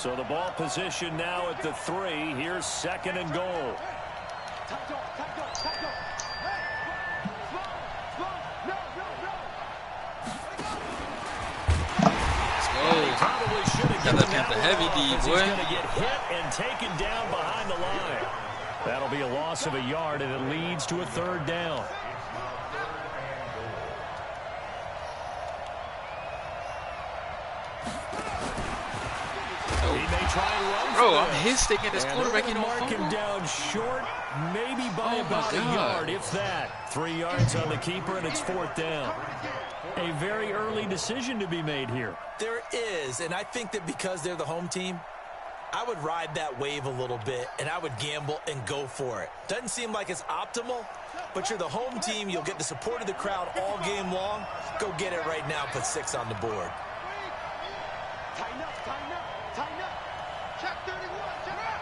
So the ball position now at the 3. Here's 2nd and goal. Got that Panther heavy D, boy. He's going to get hit and taken down behind the line. That'll be a loss of a yard, and it leads to a 3rd down. He may try and run. Bro, I'm his thinking this quarterback ain't mark him down short, maybe by about a yard, if that. 3 yards on the keeper, and it's 4th down. A very early decision to be made here. There is, and I think that because they're the home team, I would ride that wave a little bit, and I would gamble and go for it. Doesn't seem like it's optimal, but you're the home team. You'll get the support of the crowd all game long. Go get it right now. Put 6 on the board. Tighten up, tighten up, tighten up. Check 31, check out.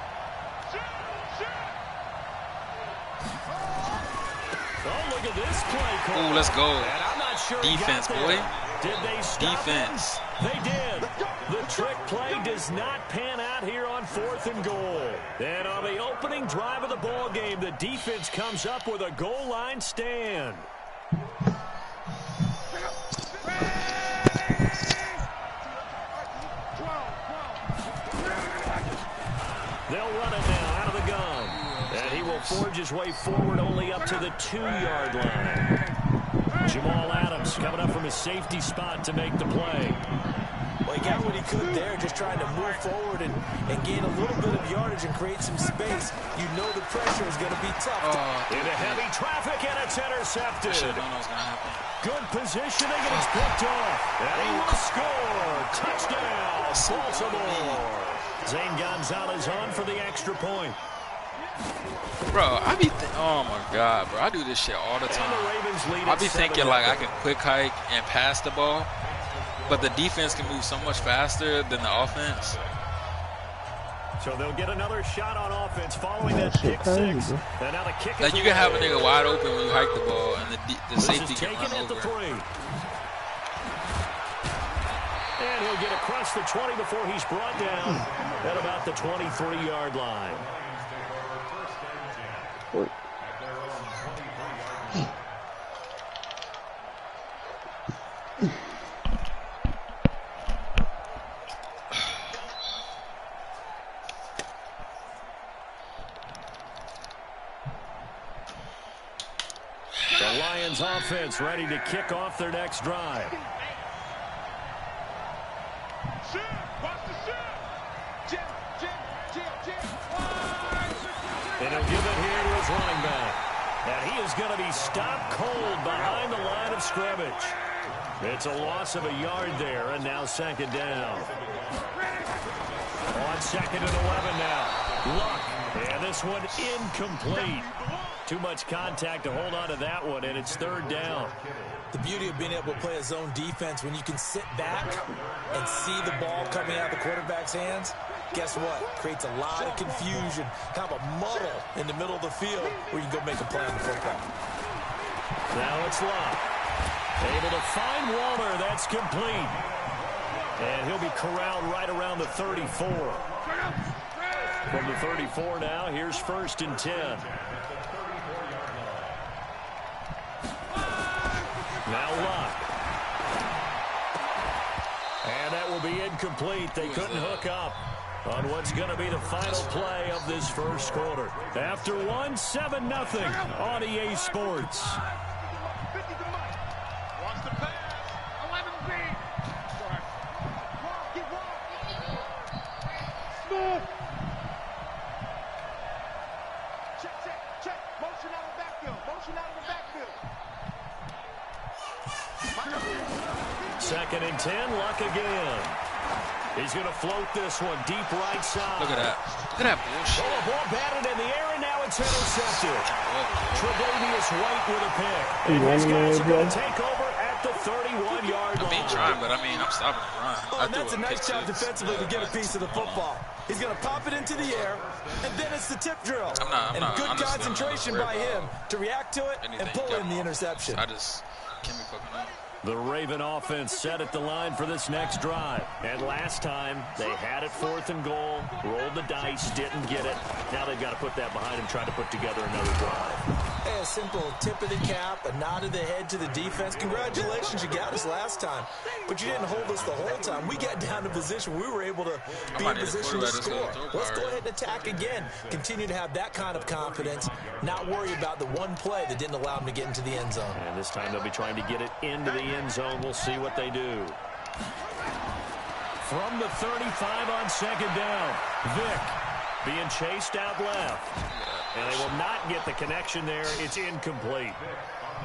Oh, look at this play call. Ooh, let's go. And I'm not sure defense, boy. Did they stop defense? Them? They did. The trick play does not pan out here on 4th and goal. And on the opening drive of the ball game, the defense comes up with a goal line stand. They'll run it now out of the gun. And he will forge his way forward only up to the 2-yard line. Jamal Adams coming up from his safety spot to make the play. Well, he got what he could there, just trying to move forward and gain a little bit of yardage and create some space. You know the pressure is going to be tough. Into heavy traffic, and it's intercepted. Good positioning, and it's picked off. And he will score. Touchdown, Baltimore. Zane Gonzalez on for the extra point. Bro, oh my God, bro, I do this shit all the time. I be thinking like I can quick hike and pass the ball, but the defense can move so much faster than the offense. So they'll get another shot on offense following that pick 6. And now the kick like you can have a nigga wide open when you hike the ball, and the safety can run over. And he'll get across the 20 before he's brought down at about the 23-yard line. The Lions offense ready to kick off their next drive. And he'll give it here to his running back. And he is going to be stopped cold behind the line of scrimmage. It's a loss of a yard there, and now 2nd down. On 2nd and 11 now. Luck. And this one incomplete. Too much contact to hold on to that one, and it's 3rd down. The beauty of being able to play a zone defense, when you can sit back and see the ball coming out of the quarterback's hands, guess what? Creates a lot of confusion, kind of a muddle in the middle of the field where you can go make a play on the football. Now it's Luck. Able to find Waller. That's complete. And he'll be corralled right around the 34. From the 34 now, here's 1st and 10. Now Luck. And that will be incomplete. They couldn't hook up on what's going to be the final play of this first quarter. After one, 7-0 on EA Sports. Second and 10, Luck again. He's going to float this one deep right side. Look at that. Look at that bullshit. Oh, ball batted in the air, and now it's intercepted. Tre'Davious White with a pick. And these guys are going to take over at the 31-yard line. I mean, trying, but I mean, I'm stopping the run. Oh, and that's a nice job defensively to get a piece of the football. He's going to pop it into the air, and then it's the tip drill. And good concentration by him to react to it and pull in the interception. I just can't be fucking up. The Raven offense set at the line for this next drive. And last time, they had it 4th and goal, rolled the dice, didn't get it. Now they've got to put that behind them, try to put together another drive. Hey, a simple tip of the cap, a nod of the head to the defense. Congratulations, you got us last time. But you didn't hold us the whole time. We got down to position. We were able to be in position to score. Let's go ahead and attack again. Continue to have that kind of confidence. Not worry about the one play that didn't allow them to get into the end zone. And this time they'll be trying to get it into the end zone. We'll see what they do. From the 35 on 2nd down, Vick being chased out left. And they will not get the connection there. It's incomplete.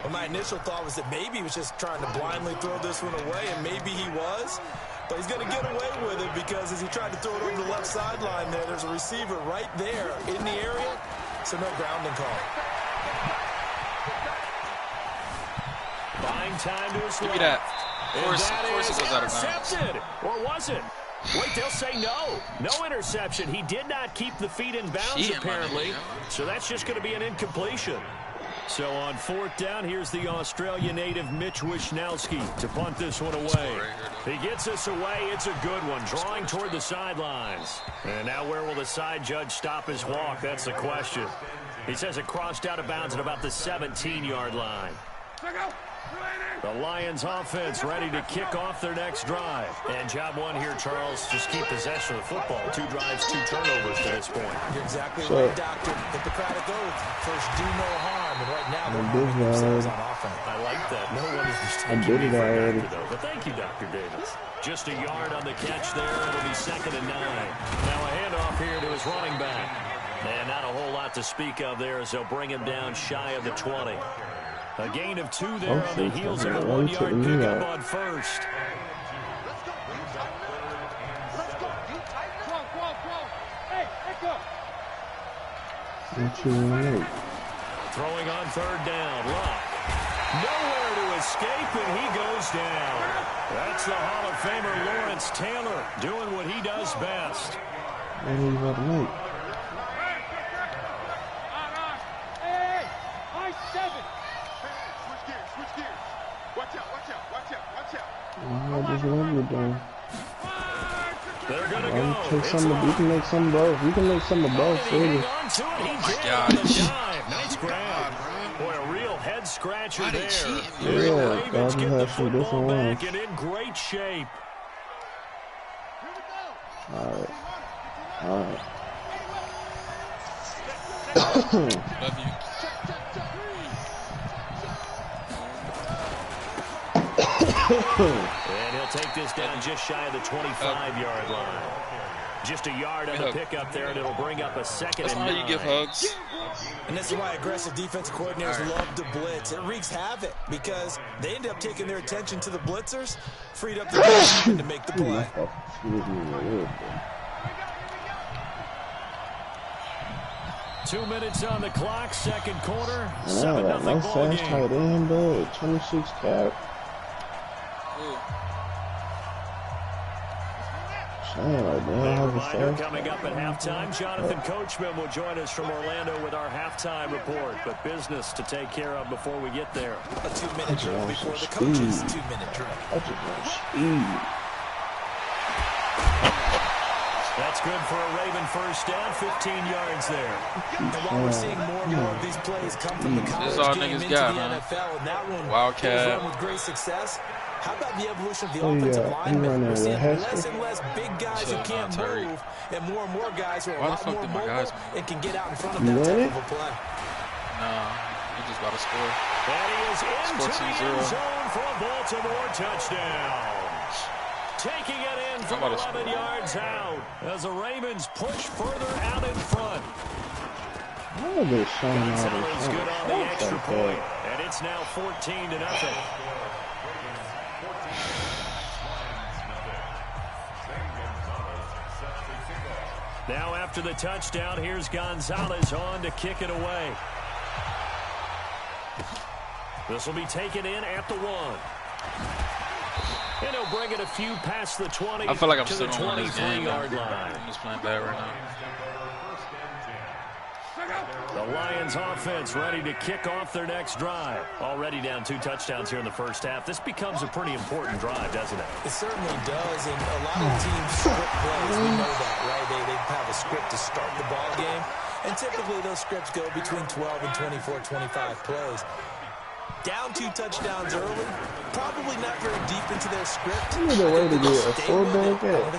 Well, my initial thought was that maybe he was just trying to blindly throw this one away, and maybe he was. But he's going to get away with it because as he tried to throw it over the left sideline there's a receiver right there in the area, so no grounding call. Buying time to his left. Give me that. Of course it goes out of bounds. Or was it? Wait, they'll say no. No interception. He did not keep the feet in bounds, apparently. So that's just going to be an incompletion. So on 4th down, here's the Australia native Mitch Wishnowski to punt this one away. He gets us away. It's a good one, drawing toward the sidelines. And now where will the side judge stop his walk? That's the question. He says it crossed out of bounds at about the 17-yard line. The Lions offense ready to kick off their next drive. And job one here, Charles, just keep possession of the football. 2 drives, 2 turnovers to this point. You're exactly right, Doctor. Hippocratic oath. First, do no harm. And right now, they're harming themselves on offense. I like that. No one is mistaking me for a doctor, though. But thank you, Dr. Davis. Just a yard on the catch there. It'll be 2nd and 9. Now a handoff here to his running back. And not a whole lot to speak of there as they'll bring him down shy of the 20. A gain of 2 there on the heels of a 1-yard pickup on first. Throwing on 3rd down. Luck. Nowhere to escape, and he goes down. That's the Hall of Famer Lawrence Taylor doing what he does best. They're gonna go. We can make some of both. We can make some of both. Oh my gosh. Nice grab. Boy, a real head scratcher there. Yeah, Ravens get the football back and in great shape. Alright. Love you. And he'll take this down just shy of the 25-yard line. Just a yard on the pickup there, and it'll bring up a 2nd and 9. That's how you give hugs. And this is why aggressive defensive coordinators love to blitz. It wreaks havoc because they end up taking their attention to the blitzers, freed up the defense to make the play. 2 minutes on the clock, 2nd quarter. 7-0 no ball fast tight end, bro. 26 cap. Reminder coming up at halftime. Jonathan Coachman will join us from Orlando with our halftime report. But business to take care of before we get there. A 2-minute drill before the coach's 2-minute drill. That's good for a Raven first down, 15 yards there. And while we're seeing more and more of these plays come from the college game into the NFL, and that one Wildcat run with great success, how about the evolution of the offensive linemen? We're seeing less and less big guys who can't move, and more guys who are a lot more mobile and can get out in front of that type of a play. Nah, he just about to score. And he is into the end zone for a Baltimore touchdown. Taking it in from 11 yards out as the Ravens push further out in front. Gonzalez good on the extra point, and it's now 14-0. Now after the touchdown, here's Gonzalez on to kick it away. This will be taken in at the 1. And he'll bring it a few past the 20 I feel like I'm to still the on this game. 23-yard line. I'm just playing bad right now. The Lions offense ready to kick off their next drive. Already down 2 touchdowns here in the first half. This becomes a pretty important drive, doesn't it? It certainly does, and a lot of teams script plays. We know that, right? They have a script to start the ball game, and typically those scripts go between 12 and 24, 25 plays. Down 2 touchdowns early, probably not very deep into their script. There's no way to get a fullback at.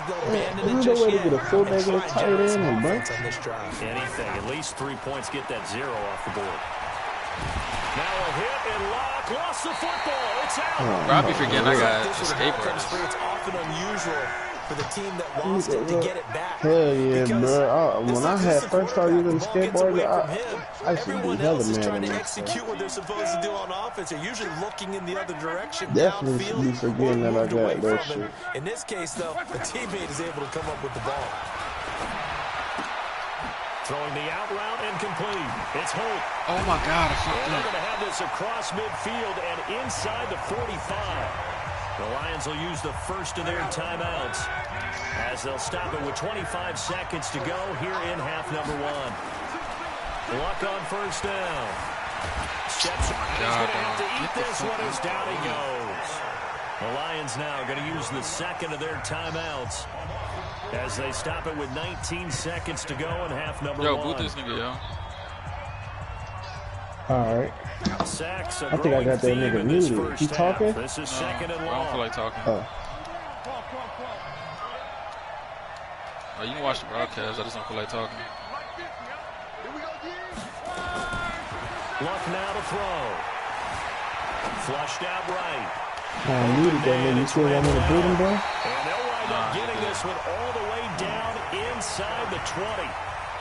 There's no way to get a fullback at tight end and bunch. Anything, at least 3 points, get that 0 off the board. Now a hit and lock, lost the football. It's out. Bro, I be forgetting I got escape routes. It's often unusual for the team that lost it to get it back. Hell yeah, bro. When I had first started using skateboarding, I should be another is man. trying to execute what they're supposed to do on offense. They're usually looking in the other direction. Definitely should be forgetting that I got that shit. In this case, though, a teammate is able to come up with the ball. Throwing the out route and complete. It's Holt. Oh my God, I fucked And they're up. going to have this across midfield and inside the 45. The Lions will use the first of their timeouts as they'll stop it with 25 seconds to go here in half number 1. Luck on first down. Steps on. He's going to have to eat this one as down he goes. The Lions now going to use the second of their timeouts as they stop it with 19 seconds to go in half number 1. Yo, boot this nigga, yo. Alright. Sacks, I think I got that nigga muted. He talking? This is second and I long. don't feel like talking. Oh. Oh, you can watch the broadcast. I just don't feel like talking. Luck now to throw. Flushed out right. I muted that nigga. You still want me to boot him, bro? And they'll wind up getting this one all the way down inside the 20.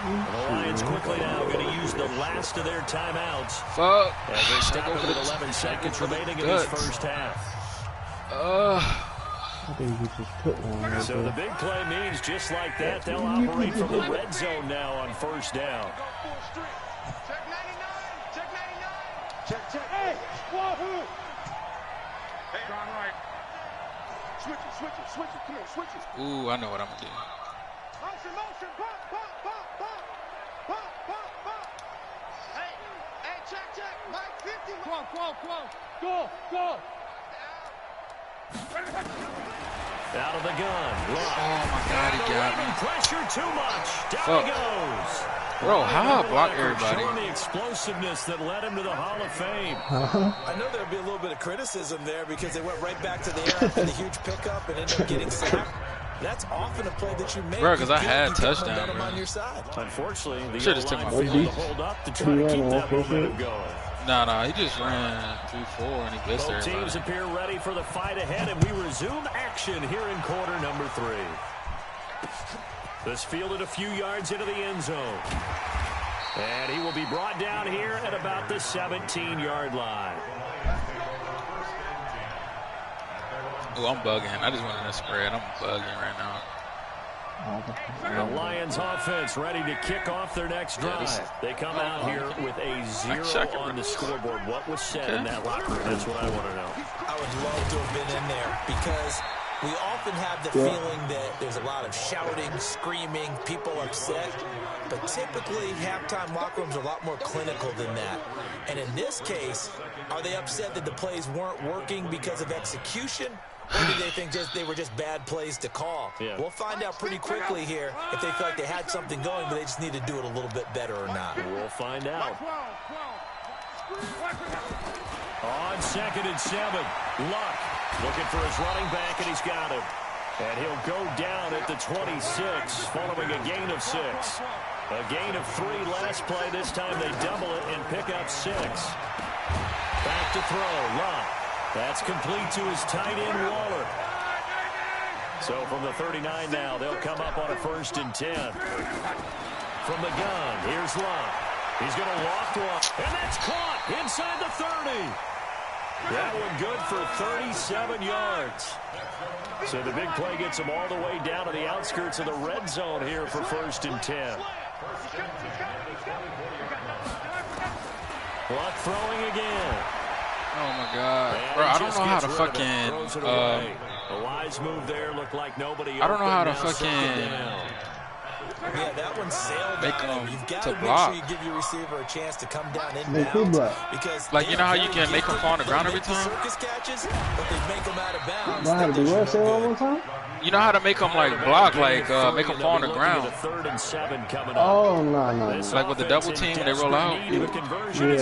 The Lions quickly now going to use the last of their timeouts. Fuck. As they stop it with 11 seconds remaining in this first half. I think he just put one right So there. the big play means just like that, they'll operate from the red zone now on first down. Check 99. Check 99. Check. Hey, wahoo. Hey, gone right. Switch it. Come on, switch it. Ooh, I know what I'm gonna do. Motion. Pop. Hey, check. Mike 50. Come on. Go. Out of the gun. Luck. Oh my God, he got me. Pressure too much. Down Fuck. he goes. Bro, how I block everybody? Showing the explosiveness that led him to the Hall of Fame. I know there'll be a little bit of criticism there because they went right back to the air after the huge pickup and ended up getting sacked. That's often a play that you make. Bro, because I had You can touchdown, momentum bro. on your side. Unfortunately, the Should've just took line my failed feet. to hold up to try to keep that momentum going. Nah, he just ran 3-4 and he blitzed Both teams everybody. appear ready for the fight ahead, and we resume action here in quarter number 3. This fielded a few yards into the end zone. And he will be brought down here at about the 17-yard line. Oh, I'm bugging. I just went in a spread. I'm bugging right now. The Lions offense ready to kick off their next drive. They come out here with a 0 on the scoreboard. What was said in that locker room? That's what I want to know. I would love to have been in there because we often have the feeling that there's a lot of shouting, screaming, people upset. But typically, halftime locker rooms are a lot more clinical than that. And in this case, are they upset that the plays weren't working because of execution? Or do they think they were just bad plays to call? Yeah. We'll find out pretty quickly here if they feel like they had something going, but they just need to do it a little bit better or not. We'll find out. On 2nd and 7, Luck looking for his running back, and he's got him. And he'll go down at the 26, following a gain of 6. A gain of 3 last play. This time they double it and pick up 6. Back to throw, Luck. That's complete to his tight end, Waller. So from the 39 now, they'll come up on a 1st and 10. From the gun, here's Luck. He's going to loft one, and that's caught inside the 30. That one good for 37 yards. So the big play gets him all the way down to the outskirts of the red zone here for 1st and 10. Luck throwing again. Oh my God, bro! I don't know how to fucking. A wise move there. Looked like nobody. I don't know how to fucking. Yeah, that one sailed make them You've got to to block. make sure you give your receiver a chance to come down inbounds. Because like, you know how you can make them fall on the ground every time? Circus catches, but they make them out of bounds. Know how to do what? Say one more time? You know how to make them, like, block, like, make them fall on the ground. Oh, no. Like with the double team when they roll out. Yeah,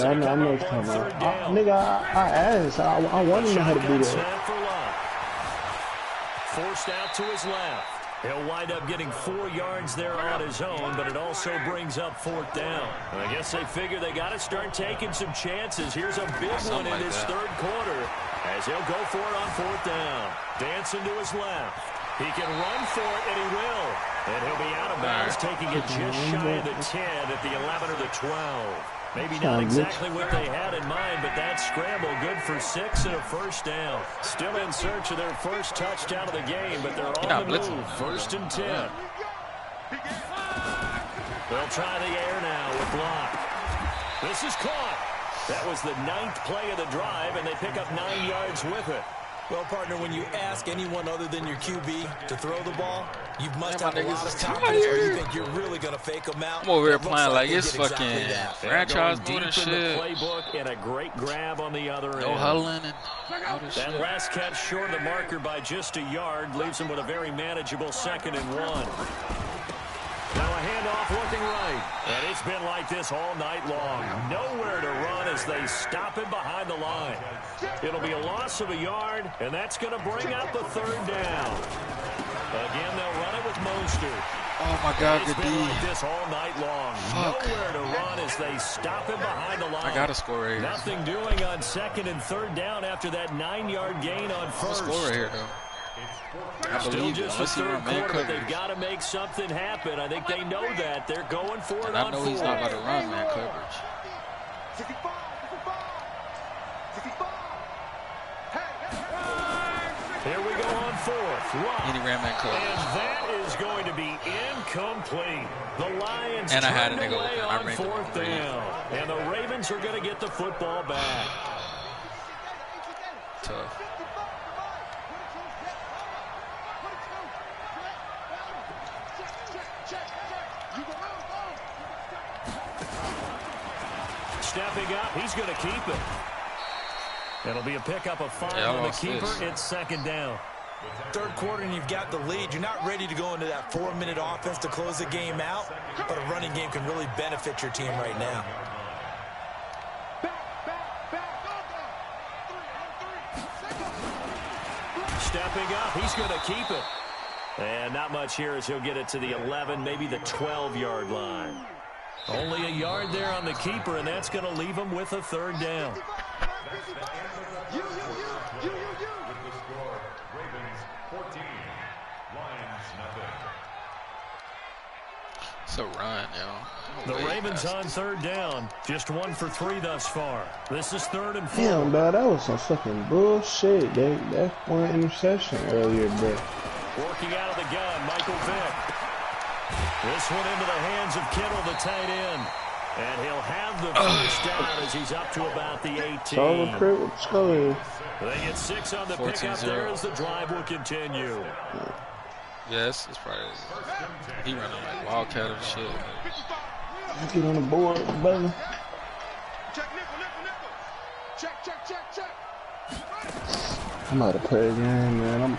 I know what you're talking about. Nigga, I asked. I want to know how to do that. Forced out to his left. He'll wind up getting 4 yards there on his own, but it also brings up 4th down. I guess they figure they got to start taking some chances. Here's a big one in this third quarter as he'll go for it on 4th down. Dancing to his left. He can run for it, and he will. And he'll be out of bounds, taking it just shy of the 10 at the 11 or the 12. Maybe not exactly what they had in mind, but that scramble good for 6 and a first down. Still in search of their first touchdown of the game, but they're on the move. 1st and 10. They'll try the air now with Locke. This is caught. That was the 9th play of the drive, and they pick up 9 yards with it. Well, partner, when you ask anyone other than your QB to throw the ball, you must have a lot of confidence where you think you're really going to fake them out. I'm over here playing like it's fucking franchise mode and shit. Playbook and a great grab on the other end. No huddling and all this shit. That last catch short of the marker by just a yard leaves him with a very manageable 2nd and 1. Now a handoff looking right. And it's been like this all night long. Nowhere to run as they stop him behind the line. It'll be a loss of a yard, and that's going to bring up the 3rd down. Again, they'll run it with Mostert. Oh, my God, it's good been D. like this all night long. Fuck. Nowhere to run as they stop him behind the line. I got to score right here. Nothing doing on 2nd and 3rd down after that 9-yard gain on 1st. I'll score right here, though. I Still just the 3rd quarter, coverage. they've got to make something happen. I think they know that. They're going for it and on 4. I know he's not about to run man coverage. Here we go on 4th. And he ran man coverage. And that is going to be incomplete. The Lions and I had a turned nigga away open. on 4th down. And the Ravens are going to get the football back. Tough. Stepping up, he's going to keep it. It'll be a pickup of 5 on the keeper. It's 2nd down. 3rd quarter and you've got the lead. You're not ready to go into that 4-minute offense to close the game out, but a running game can really benefit your team right now. Stepping up, he's going to keep it. And not much here as he'll get it to the 11, maybe the 12-yard line. Only a yard there on the keeper, and that's going to leave him with a 3rd down. It's a run, yo. The Ravens on 3rd down. Just 1 for 3 thus far. This is 3rd and 4. Damn, dog, that was some fucking bullshit. That one interception earlier, bro. Working out of the gun, Michael Vick. This one into the hands of Kittle, the tight end. And he'll have the first down as he's up to about the 18. So let's go. They get 6 on the pickup there as the drive will continue. Yes, it's probably. He running like Wildcat and shit. Get on the board, brother. I'm out of play again, man.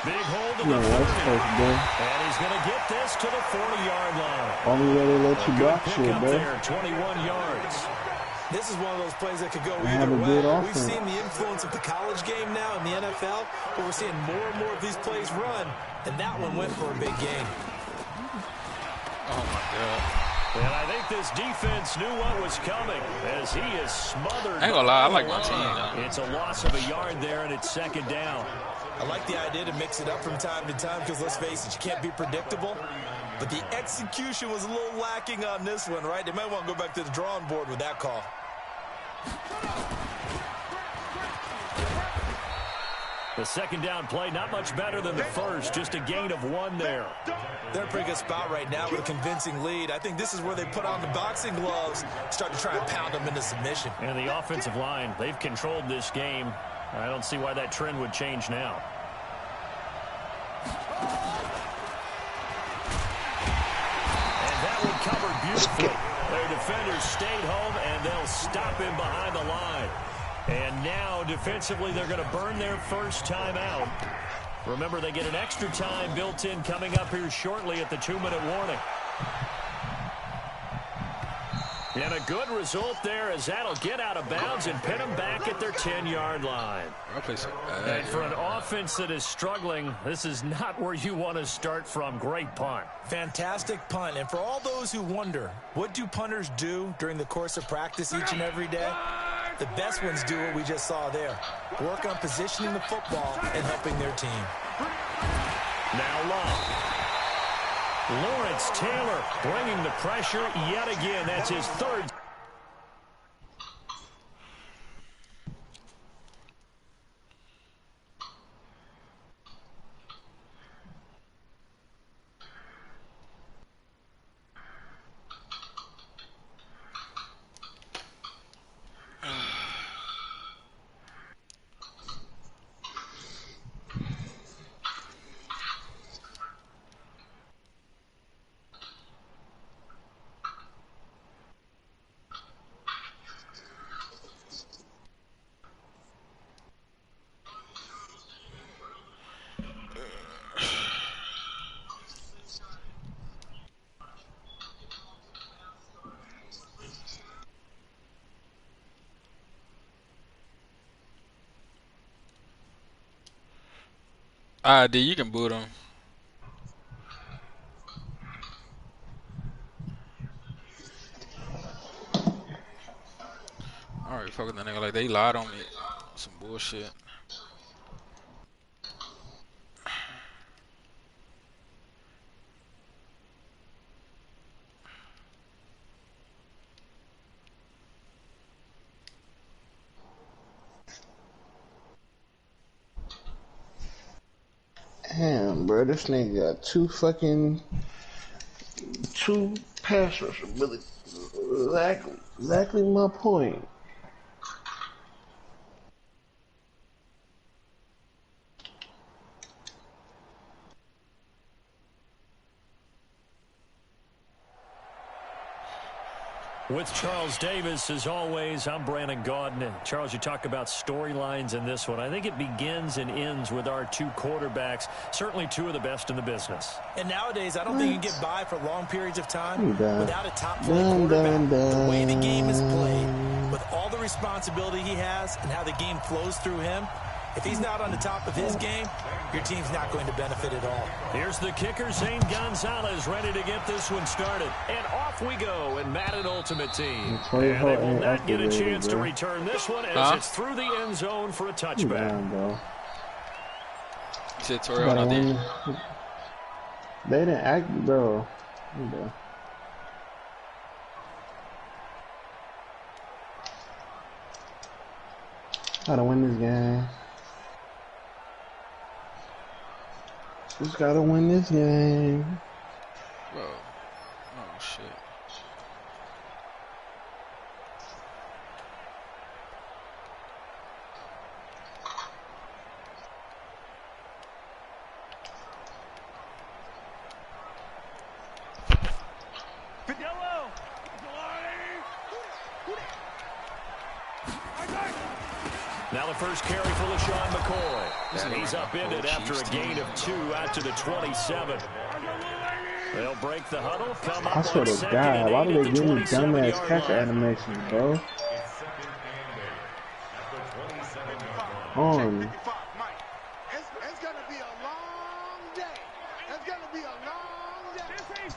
Big hold to the 40. And he's going to get this to the 40-yard line. Only way they let you block shit, bro. There, 21 yards. This is one of those plays that could go either way. We've seen the influence of the college game now in the NFL, but we're seeing more and more of these plays run, and that one went for a big gain. Oh, my God. And I think this defense knew what was coming as he is smothered. I ain't gonna lie, I like my team now. It's a loss of a yard there, and it's 2nd down. I like the idea to mix it up from time to time because, let's face it, you can't be predictable. But the execution was a little lacking on this one, right? They might want to go back to the drawing board with that call. The 2nd down play, not much better than the first, just a gain of 1 there. They're in a pretty good spot right now with a convincing lead. I think this is where they put on the boxing gloves, start to try and pound them into submission. And the offensive line, they've controlled this game. I don't see why that trend would change now. And that will covered beautifully. Their defenders stayed home, and they'll stop him behind the line. And now, defensively, they're going to burn their first time out. Remember, they get an extra time built in coming up here shortly at the 2-minute warning. And a good result there as that'll get out of bounds and pin them back at their 10-yard line. And for an offense that is struggling, this is not where you want to start from. Great punt. Fantastic punt. And for all those who wonder, what do punters do during the course of practice each and every day? The best ones do what we just saw there. Work on positioning the football and helping their team. Now long. Lawrence Taylor bringing the pressure yet again. That's his third. D, you can boot him. Alright, fuck with that nigga. Like, they lied on me. Some bullshit. Damn, bro, this nigga got two pass rushers. Really, exactly my point. With Charles Davis, as always, I'm Brandon Gaudin. And Charles, you talk about storylines in this one. I think it begins and ends with our two quarterbacks, certainly two of the best in the business. And nowadays, I don't think you can get by for long periods of time without a top-flight quarterback. The way the game is played, with all the responsibility he has and how the game flows through him, if he's not on the top of his game, your team's not going to benefit at all. Here's the kicker, Zane Gonzalez, ready to get this one started. And off we go in Madden Ultimate Team. And they will not get a chance to return this one as it's through the end zone for a touchback. You said Torrell, they didn't act, bro. Gotta win this game. Just gotta win this game. Bro. Oh, shit. Now the first carry for LaShawn McCoy. And he's upended after a gain of 2 out to the 27. They'll break the huddle, come up I swear to God, why do they give me dumbass catcher animations, bro? On. It's going to be a long day. It's going to be a long day. 15.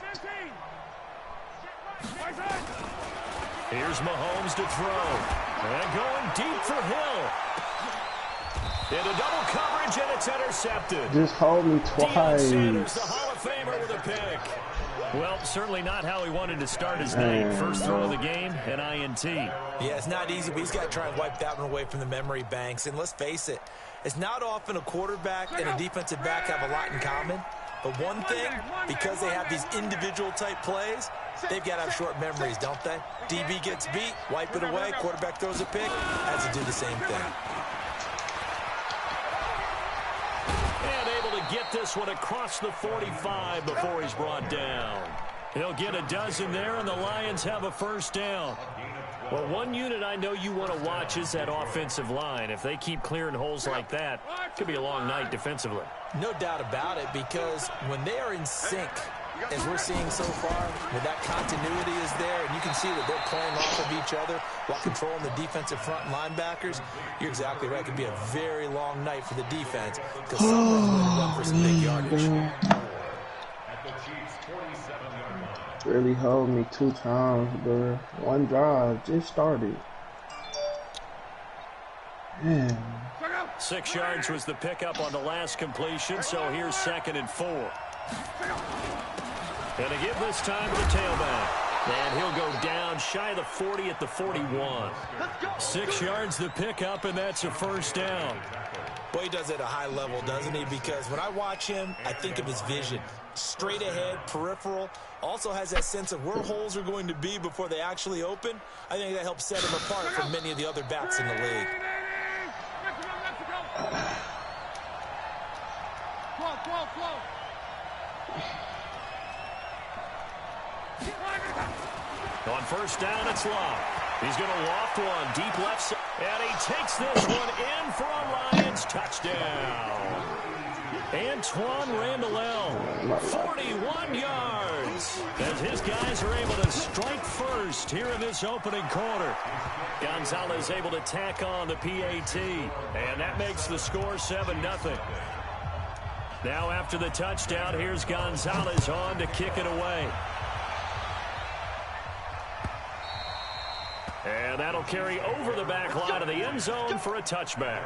Here's Mahomes to throw. And going deep for Hill. Into double coverage, and it's intercepted. Just hold me twice. Sanders, the Hall of Famer, with a pick. Well, certainly not how he wanted to start his night. First throw of the game, an INT. Yeah, it's not easy, but he's got to try and wipe that one away from the memory banks. And let's face it, it's not often a quarterback and a defensive back have a lot in common. But one thing, because they have these individual type plays, they've got to have short memories, don't they? DB gets beat, wipe it away, quarterback throws a pick, has to do the same thing. And able to get this one across the 45 before he's brought down. He'll get a dozen there, and the Lions have a first down. Well, one unit I know you want to watch is that offensive line. If they keep clearing holes like that, it could be a long night defensively. No doubt about it, because when they are in sync, as we're seeing so far, when that continuity is there, and you can see that they're playing off of each other while controlling the defensive front linebackers, you're exactly right. It could be a very long night for the defense, because someone's going to run for some big yardage. Really held me 2 times, bro. One drive just started. Man. 6 yards was the pickup on the last completion, so here's 2nd and 4. And to give this time to the tailback. And he'll go down shy of the 40 at the 41. 6 yards the pickup, and that's a first down. Well, he does it at a high level, doesn't he? Because when I watch him, I think of his vision. Straight ahead, peripheral. Also has that sense of where holes are going to be before they actually open. I think that helps set him apart from many of the other backs in the league. On first down, it's Love. He's going to loft one deep left side. And he takes this one in for a Lions touchdown. Antoine Randall, 41 yards. As his guys are able to strike first here in this opening quarter. Gonzalez able to tack on the PAT. And that makes the score 7-0. Now after the touchdown, here's Gonzalez on to kick it away. And that'll carry over the back line of the end zone for a touchback.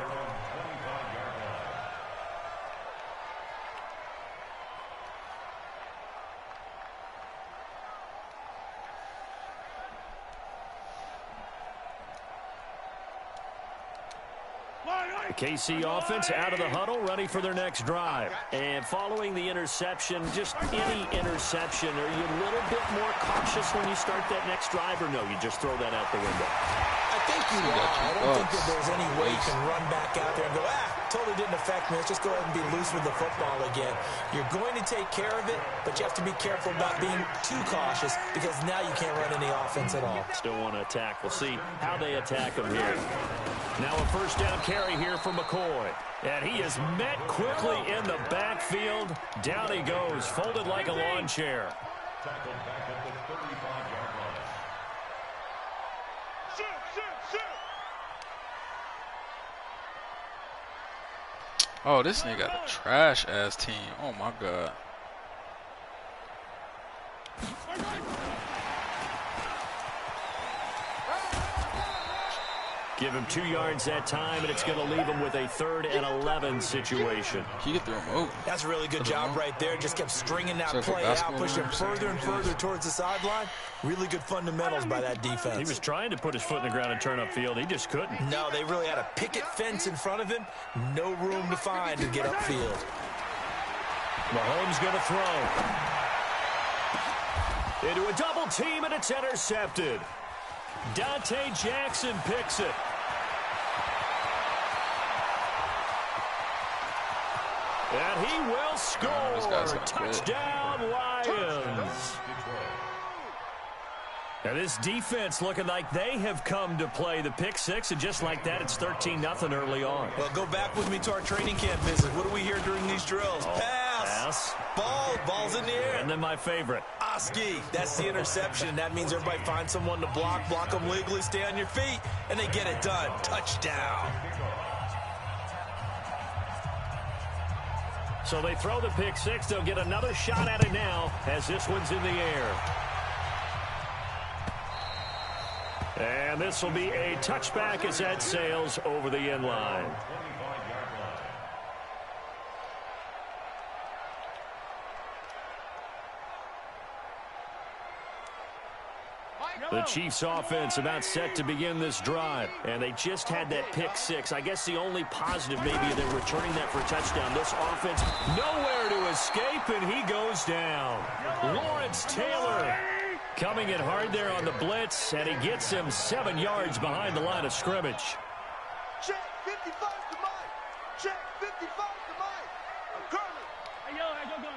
The KC offense out of the huddle, ready for their next drive. And following the interception, just any interception, are you a little bit more cautious when you start that next drive, or no, you just throw that out the window? I think you are. I don't think that there's any way you can run back out there and go, totally didn't affect me. Let's just go ahead and be loose with the football again. You're going to take care of it, but you have to be careful about being too cautious, because now you can't run any offense at all. Still want to attack. We'll see how they attack him here. Now a first down carry here for McCoy. And he is met quickly in the backfield. Down he goes, folded like a lawn chair. Tackled back at the 35-yard line. Oh, this nigga got a trash-ass team. Oh, my God. Give him 2 yards that time, and it's going to leave him with a 3rd and 11 situation. He get the remote. That's a really good job right there. Just kept stringing that play out, pushing further and further towards the sideline. Really good fundamentals by that defense. He was trying to put his foot in the ground and turn upfield. He just couldn't. No, they really had a picket fence in front of him. No room to find to get upfield. Mahomes going to throw. Into a double team, and it's intercepted. Dante Jackson picks it. And he will score. Touchdown, Lions. Now this defense looking like they have come to play the pick six, and just like that, it's 13-0 early on. Well, go back with me to our training camp visit. What do we hear during these drills? Pass. Ball's in the air. And then my favorite. Oski, that's the interception. That means everybody finds someone to block them legally, stay on your feet, and they get it done. Touchdown. So they throw the pick six. They'll get another shot at it now as this one's in the air. And this will be a touchback as that sails over the end line. The Chiefs offense about set to begin this drive. And they just had that pick six. I guess the only positive maybe they're returning that for a touchdown. This offense nowhere to escape, and he goes down. Lawrence Taylor coming in hard there on the blitz, and he gets him 7 yards behind the line of scrimmage. Check 55 to Mike. Check 55 to Mike. I'm coming. Hey, yo, go.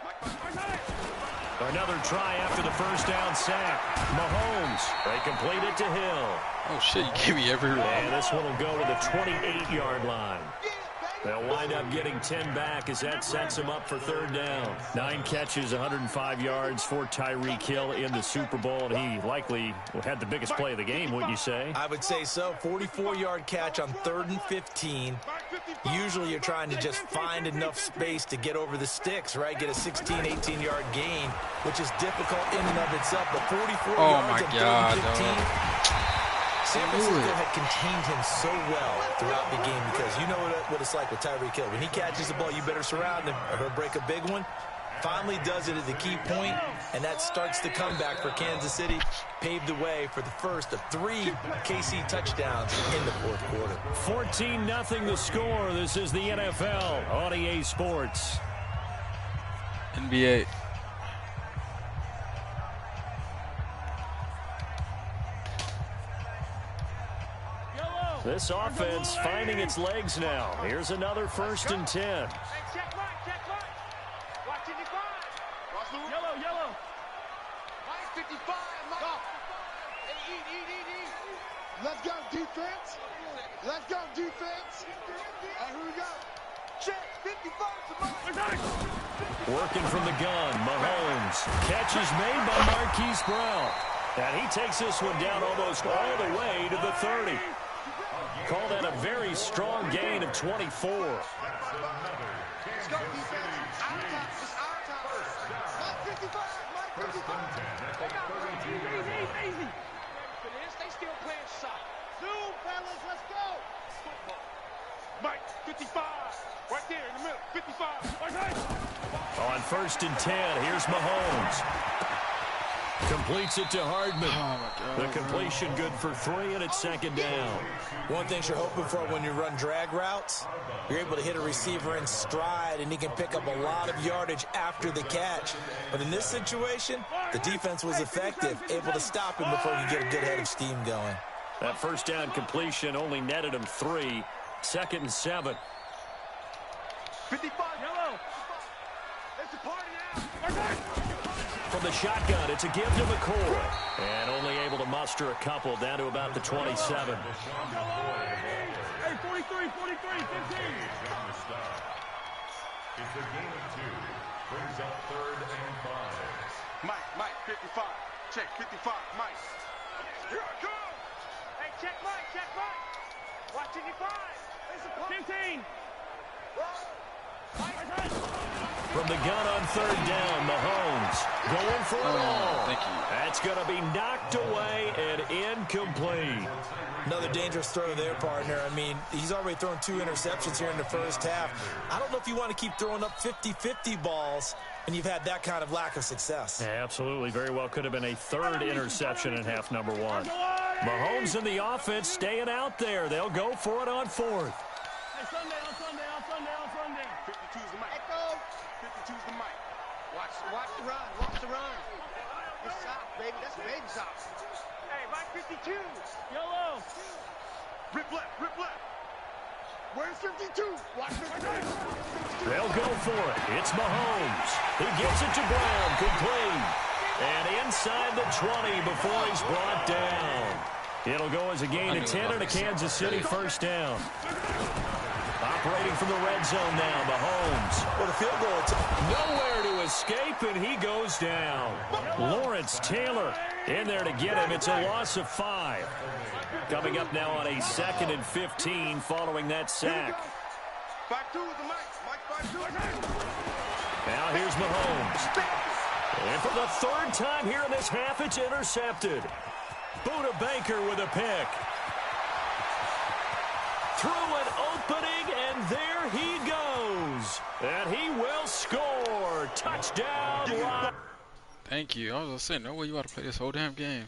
Mike. Another try after the first down sack. Mahomes, they complete it to Hill. Oh, shit, you gave me every round. And this one will go to the 28-yard line. They'll wind up getting 10 back as that sets them up for third down. 9 catches, 105 yards for Tyreek Hill in the Super Bowl, and he likely had the biggest play of the game, wouldn't you say? I would say so. 44-yard catch on 3rd and 15. Usually you're trying to just find enough space to get over the sticks, right? Get a 16, 18-yard gain, which is difficult in and of itself. But 44 yards on 3rd and 15. San Francisco had contained him so well throughout the game because you know what it's like with Tyreek Hill. When he catches the ball, you better surround him or he'll break a big one. Finally does it at the key point, and that starts the comeback for Kansas City. Paved the way for the first of 3 KC touchdowns in the 4th quarter. 14-0 the score. This is the NFL on EA Sports. NBA. This offense finding its legs now. Here's another 1st and 10. Check mark. Watch it, Yellow. Mike 55, Mike. Go. Hey, eat. Let's go, defense. And here we go. Check, 55. Working from the gun, Mahomes. Catch is made by Marquise Brown. And he takes this one down almost all the way to the 30. Call that a very strong gain of 24. Let's go, defense. Our time. It's our time. Mike 55. Easy. They still playing shot. Zoom, fellas. Let's go. Mike 55. Right there in the middle. 55. On 1st and 10, here's Mahomes. Completes it to Hardman. Oh, my God. The completion good for 3, and it's 2nd down. One thing you're hoping for when you run drag routes, you're able to hit a receiver in stride, and he can pick up a lot of yardage after the catch. But in this situation, the defense was effective, able to stop him before he could get a good head of steam going. That 1st down completion only netted him 3. 2nd and 7. 55, Yellow. It's a party now. From the shotgun, it's a give to McCoy. And only able to muster a couple down to about the 27. Hey, 43, 15. It's a game of 2. Brings up 3rd and 5. Mike, 55. Check, 55, Mike. Here I come. Hey, check Mike. Watching you 5. It's a party. 15. From the gun on 3rd down, Mahomes going for it all. Thank you. That's going to be knocked away and incomplete. Another dangerous throw there, partner. I mean, he's already thrown 2 interceptions here in the 1st half. I don't know if you want to keep throwing up 50-50 balls, and you've had that kind of lack of success. Yeah, absolutely. Very well could have been a 3rd interception in half number 1. Mahomes and the offense staying out there. They'll go for it on 4th. Hey, Sunday. 52's the mic. Echo. 52's the mic. Watch the run. It's soft, baby. That's baby soft. Hey, Mike 52. Yellow. Rip left. Where's 52? Watch 52. They'll go for it. It's Mahomes. He gets it to Brown. Complete. And inside the 20 before he's brought down. It'll go as a gain of 10 and a Kansas City 1st down. Operating from the red zone now, Mahomes. Well, the field goal. Nowhere to escape, and he goes down. Lawrence Taylor in there to get him. It's a loss of 5. Coming up now on a 2nd and 15 following that sack. 5-2 is the mic. Mike 5-2. Now here's Mahomes. And for the 3rd time here in this half, it's intercepted. Buda Baker with a pick. Through an opening, and there he goes. And he will score. Touchdown. Thank you. I was going to say, no way you ought to play this whole damn game.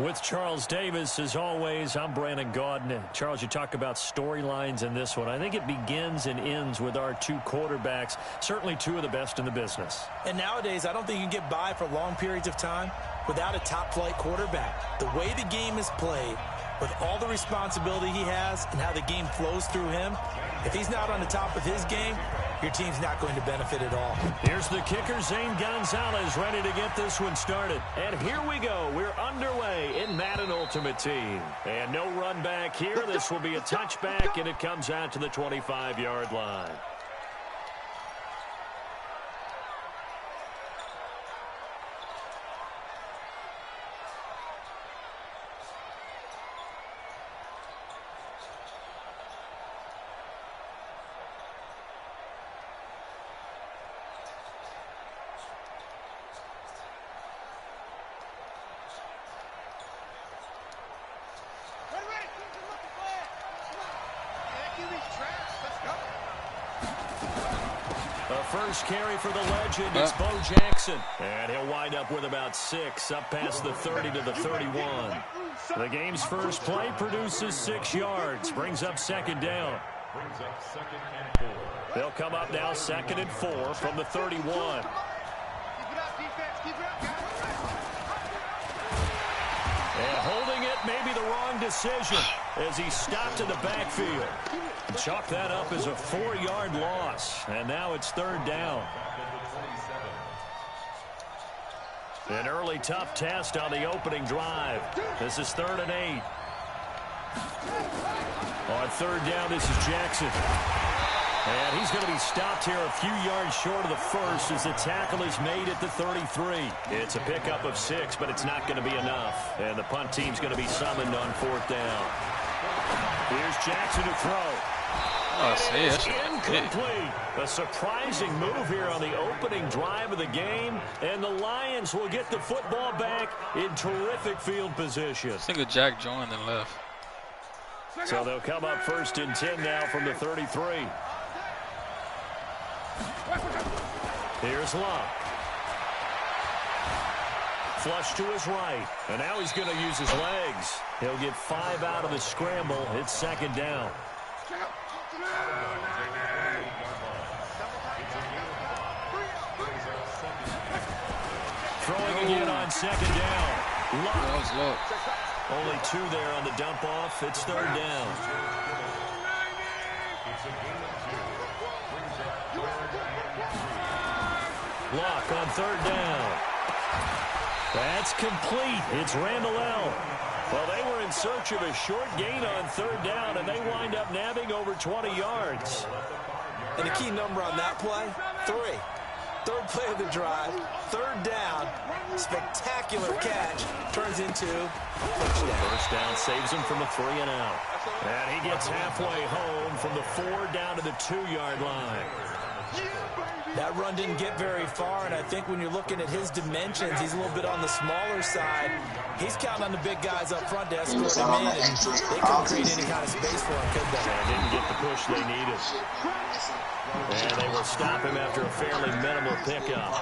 With Charles Davis, as always, I'm Brandon Gaudin. Charles, you talk about storylines in this one. I think it begins and ends with our two quarterbacks, certainly two of the best in the business. And nowadays, I don't think you can get by for long periods of time without a top-flight quarterback. The way the game is played, with all the responsibility he has and how the game flows through him, if he's not on the top of his game, your team's not going to benefit at all. Here's the kicker, Zane Gonzalez, ready to get this one started. And here we go. We're underway in Madden Ultimate Team. And no run back here. This will be a touchback, and it comes out to the 25-yard line. First carry for the legend is Bo Jackson. And he'll wind up with about 6, up past the 30 to the 31. The game's first play produces 6 yards, brings up second down. They'll come up now 2nd and 4 from the 31. And holding it may be the wrong decision as he stopped in the backfield. Chalk that up as a 4-yard loss. And now it's 3rd down. An early tough test on the opening drive. This is 3rd and 8. On 3rd down, this is Jackson. And he's going to be stopped here a few yards short of the first as the tackle is made at the 33. It's a pickup of 6, but it's not going to be enough. And the punt team's going to be summoned on 4th down. Here's Jackson to throw. Oh, it's incomplete. A surprising move here on the opening drive of the game. And the Lions will get the football back in terrific field position. I think of Jack joined and left. So they'll come up 1st and 10 now from the 33. Here's Love. Flush to his right. And now he's going to use his legs. He'll get 5 out of the scramble. It's 2nd down. Throwing again on 2nd down. Love. Only 2 there on the dump off. It's 3rd down. Lock on 3rd down. That's complete. It's Randall L. Well, they were in search of a short gain on 3rd down, and they wind up nabbing over 20 yards. And the key number on that play, 3. 3rd play of the drive, 3rd down, spectacular catch, turns into touchdown. First down saves him from a 3 and out. And he gets halfway home from the 4 down to the 2-yard line. That run didn't get very far, and I think when you're looking at his dimensions, he's a little bit on the smaller side. He's counting on the big guys up front to escort him in, and they couldn't create any kind of space for him, could they? They didn't get the push they needed. And they will stop him after a fairly minimal pickup.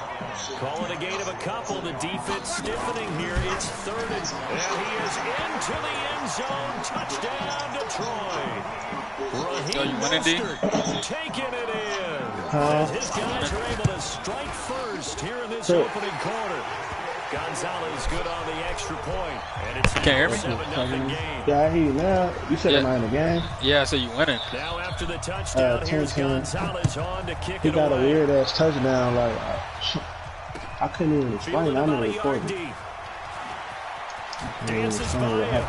Call it a gain of a couple. The defense stiffening here. It's 3rd and he is into the end zone. Touchdown, Detroit. Raheem Mostert taking it in. As his guys are able to strike first here in this opening quarter. Gonzalez good on the extra point. And it's a 7-0 game. Yeah, I hear you now. You said am I in the game? Yeah, so you winning. Now after the touchdown, here's Gonzalez on to kick it away. He got a weird-ass touchdown. Like, I couldn't even explain. I'm in the recording. Dances by him.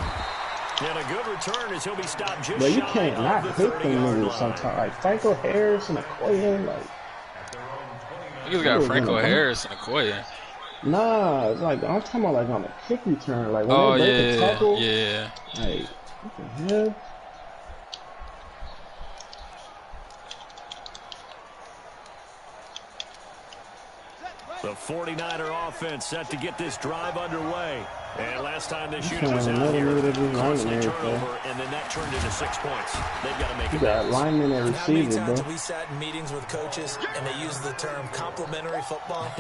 And a good return as he'll be stopped just but you shy can't not of the hit them 30-yard niggas line. sometimes. Like Franco Harris and Okoye, like. You got Franco Harris and Okoye. Nah, it's like I'm talking about like on a kick return, like when they break the tackle. Yeah. Like, what the hell? The 49er offense set to get this drive underway. And last time this unit was out here, constant turnover, and then that turned into 6 points. They've got to make it. Got linemen and receivers, bro. How many times have we sat in meetings with coaches and they use the term complementary football?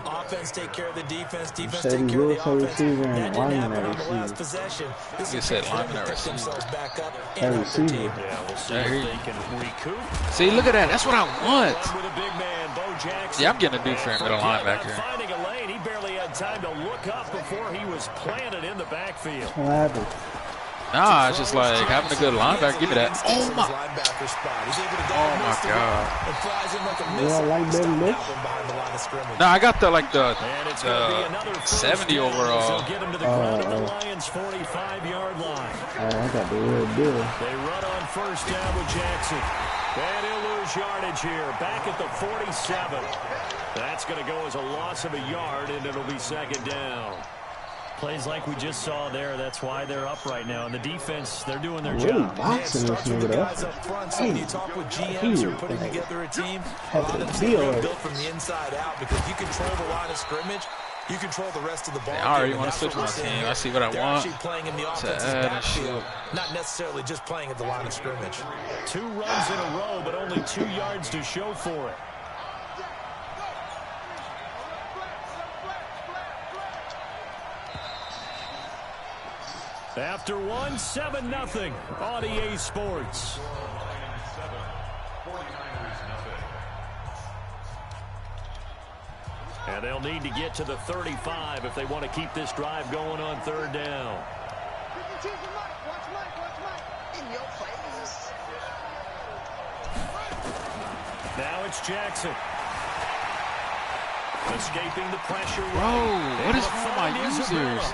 Offense take care of the defense, defense take care of the offense. That didn't happen on the last possession. This is linemen to pick themselves back up and help their team. Yeah, we'll see if they can recoup. See, look at that. That's what I want. With a big man, Bo Jackson. Yeah, I'm getting a different middle linebacker. Finding a lane, he barely had time to look up before he was planted in the backfield. What happened? Nah, it's just like having a good linebacker. Give me that. Oh my. Oh my God. You don't like that look? No, I got the 70 overall. Get him to the ground at the Lions' 45-yard line. I got the real deal. They run on first down with Jackson. And he'll lose yardage here. Back at the 47. That's going to go as a loss of a yard, and it'll be second down. Plays like we just saw there. That's why they're up right now. And the defense, they're doing their job. Boxing this nigga up. Up front, so when you talk with GMs who are putting together a team, a lot of them are built from the inside out because you control the line of scrimmage. You control the rest of the ball. I already want to switch my team. I see what I want. Actually playing in the offensive backfield, not necessarily just playing at the line of scrimmage. 2 runs in a row, but only 2 yards to show for it. After 1, 7-0 on EA Sports. And they'll need to get to the 35 if they want to keep this drive going on third down. Now it's Jackson. Escaping the pressure. Bro, what is wrong with my users?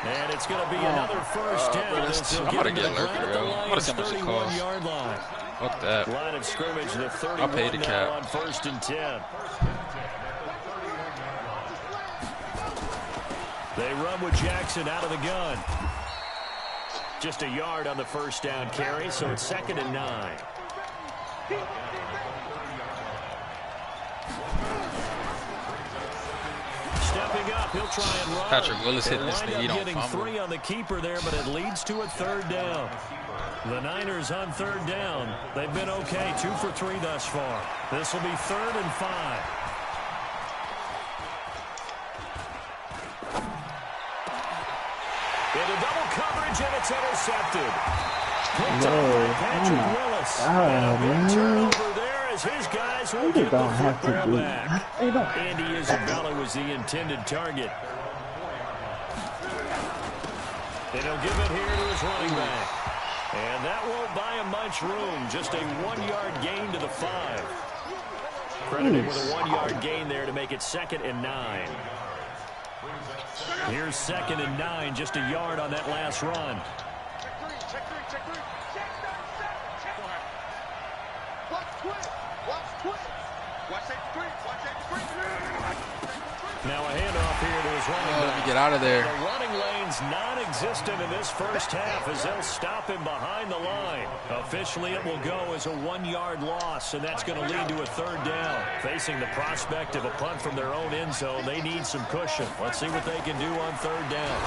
And it's going to be another first down. I'm going to get lurking, bro. I'm going to see how much it costs. Fuck that. Line of scrimmage, the 31 I'll pay the cap. on 1st and 10. They run with Jackson out of the gun. Just a yard on the first down carry, so it's 2nd and 9. Stepping up, he'll try and run. Patrick Willis hitting this thing. He don't getting fumble. 3 on the keeper there, but it leads to a third down. The Niners on third down. They've been okay, 2 for 3 thus far. This will be 3rd and 5. Into double coverage, and it's intercepted. Picked up by Patrick Willis. And a big turnover there as his guys will get the football back. Andy Isabella was the intended target. And he'll give it here to his running back. And that won't buy him much room. Just a 1-yard gain to the 5. Credited with a 1-yard gain there to make it 2nd and 9. Here's 2nd and 9, just a yard on that last run. Now a handoff here to his running back. Let me get out of there. The running lane's non-existent in this first half as they'll stop him behind the line. Officially, it will go as a 1-yard loss, and that's going to lead to a third down. Facing the prospect of a punt from their own end zone, they need some cushion. Let's see what they can do on third down.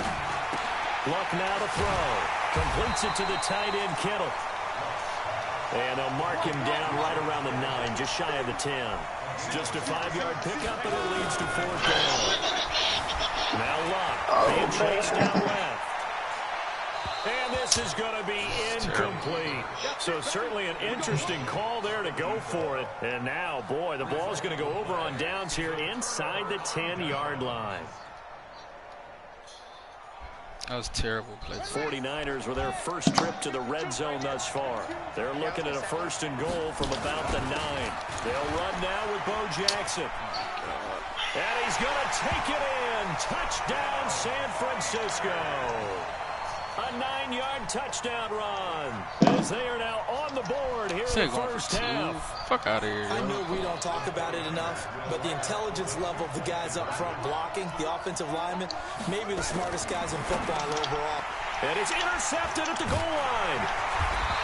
Luck now to throw. Completes it to the tight end, Kittle. And they'll mark him down right around the 9, just shy of the 10. Just a 5-yard pickup, and it leads to 4th down. Now Luck being chased down left. And this is going to be incomplete. So certainly an interesting call there to go for it. And now, boy, the ball's going to go over on downs here inside the 10-yard line. That was terrible play. 49ers with their first trip to the red zone thus far. They're looking at a 1st and goal from about the 9. They'll run now with Bo Jackson. And he's going to take it in. Touchdown, San Francisco. A 9-yard touchdown run as they are now on the board here in the first half. Fuck out of here. I know we don't talk about it enough, but the intelligence level of the guys up front blocking, the offensive linemen, maybe the smartest guys in football overall. And it's intercepted at the goal line.